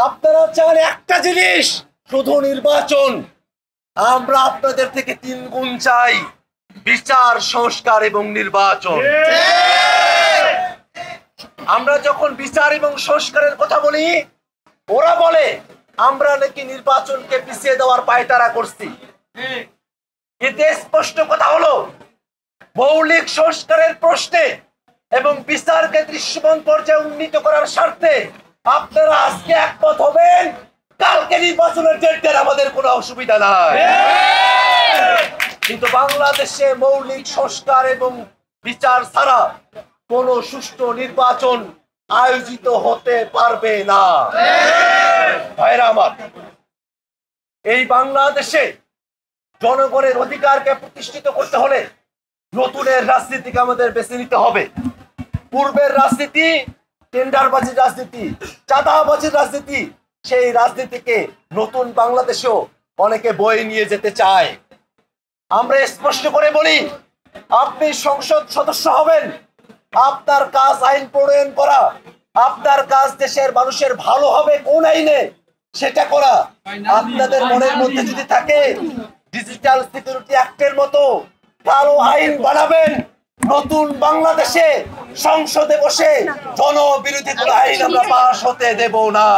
আপনারা চান একটা জিনিস, শুধু নির্বাচন। আমরা আপনাদের থেকে 3 গুণ চাই, বিচার, সংস্কার এবং নির্বাচন। আমরা যখন বিচার এবং সংস্কারের কথা বলি, ওরা বলে আমরা নাকি নির্বাচনকে পিছিয়ে দেওয়ার পায়তারা করছি। এতে স্পষ্ট কথা হলো, মৌলিক সংস্কারের প্রশ্নে এবং বিচারকে দৃশ্যমান পর্যায়ে উন্নীত করার স্বার্থে আপনারা আজকে একমত হবেন, কালকে নির্বাচনের ডেট দেন, আমাদের কোনো অসুবিধা নাই। কিন্তু বাংলাদেশে মৌলিক সংস্কার এবং বিচার ছাড়া কোনো সুষ্ঠু নির্বাচন আয়োজিত হতে পারবে না। ভাইরা আমার, এই বাংলাদেশে জনগণের অধিকারকে প্রতিষ্ঠিত করতে হলে নতুনের রাজনীতিকে আমাদের বেছে নিতে হবে। পূর্বের রাজনীতি টেন্ডারবাজির রাজনীতি, চাঁদাবাজির রাজনীতি, সেই রাজনীতিকে নতুন বাংলাদেশেও অনেকে বয়ে নিয়ে যেতে চায়। আমরা স্পষ্ট করে বলি, আপনি সংসদ সদস্য হবেন, আপনার কাজ আইন প্রণয়ন করা, আপনার কাজ দেশের মানুষের ভালো হবে কোন আইনে সেটা করা। আপনাদের মনের মধ্যে যদি থাকে ডিজিটাল সিকিউরিটি অ্যাক্টের মতো কালো আইন বানাবেন, নতুন বাংলাদেশে সংসদে বসে জনবিরোধী কোনো আইন আমরা পাশ হতে দেব না।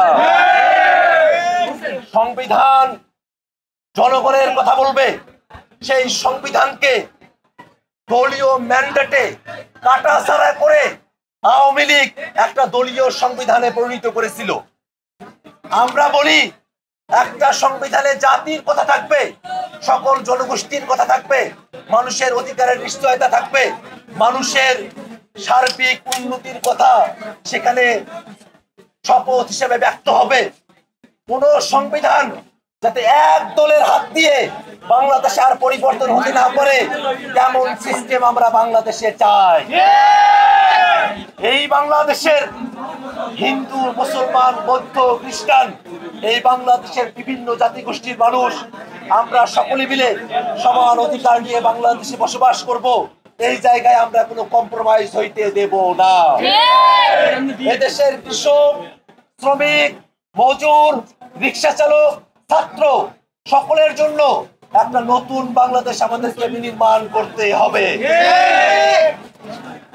সংবিধান জনগণের কথা বলবে, সেই সংবিধানকে দলীয় ম্যান্ডেটে কাটাছাড়া করে আওয়ামী লীগ একটা দলীয় সংবিধানে পরিণত করেছিল। আমরা বলি একটা সংবিধানে জাতির কথা থাকবে, সকল জনগোষ্ঠীর কথা থাকবে, মানুষের অধিকারের নিশ্চয়তা থাকবে, মানুষের সার্বিক উন্নতির কথা সেখানে শপথ হিসেবে ব্যক্ত হবে। কোন সংবিধান যাতে এক দলের হাত দিয়ে বাংলাদেশে আর পরিবর্তন হতে না পারে, তেমন সিস্টেম আমরা বাংলাদেশে চাই। এই বাংলাদেশের হিন্দু, মুসলমান, বৌদ্ধ, খ্রিস্টান, এই বাংলাদেশের বিভিন্ন জাতিগোষ্ঠীর মানুষ আমরা সকলে মিলে সমান অধিকার নিয়ে বাংলাদেশে বসবাস করব। এই জায়গায় আমরা কোনো কম্প্রোমাইজ হইতে দেব না। এদেশের কৃষক, শ্রমিক, মজুর, রিক্সা চালক, ছাত্র সকলের জন্য একটা নতুন বাংলাদেশ আমাদেরকে বিনির্মাণ করতে হবে।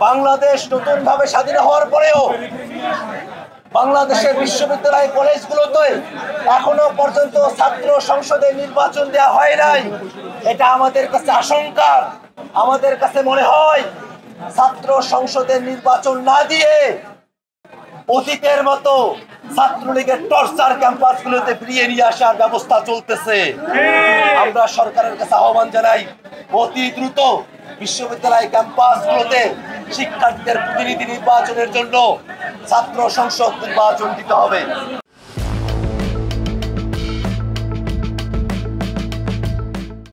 বাংলাদেশ নতুন ভাবে স্বাধীন হওয়ার পরেও বাংলাদেশের বিশ্ববিদ্যালয় কলেজগুলোতে এখনো পর্যন্ত ছাত্র সংসদে নির্বাচন দেওয়া হয় নাই। এটা আমাদের কাছে আশঙ্কার। আমাদের কাছে মনে হয় ছাত্র সংসদের নির্বাচন না দিয়ে অতীতের মতো ছাত্রলীগের টর্চার ক্যাম্পাসগুলোতে ফিরিয়ে নিয়ে আসার ব্যবস্থা চলতেছে। আমরা সরকারের কাছে আহ্বান জানাই, অতি দ্রুত বিশ্ববিদ্যালয় ক্যাম্পাসগুলোতে শিক্ষার্থীদের প্রতিনিধি নির্বাচনের জন্য ছাত্র সংসদ নির্বাচন দিতে হবে।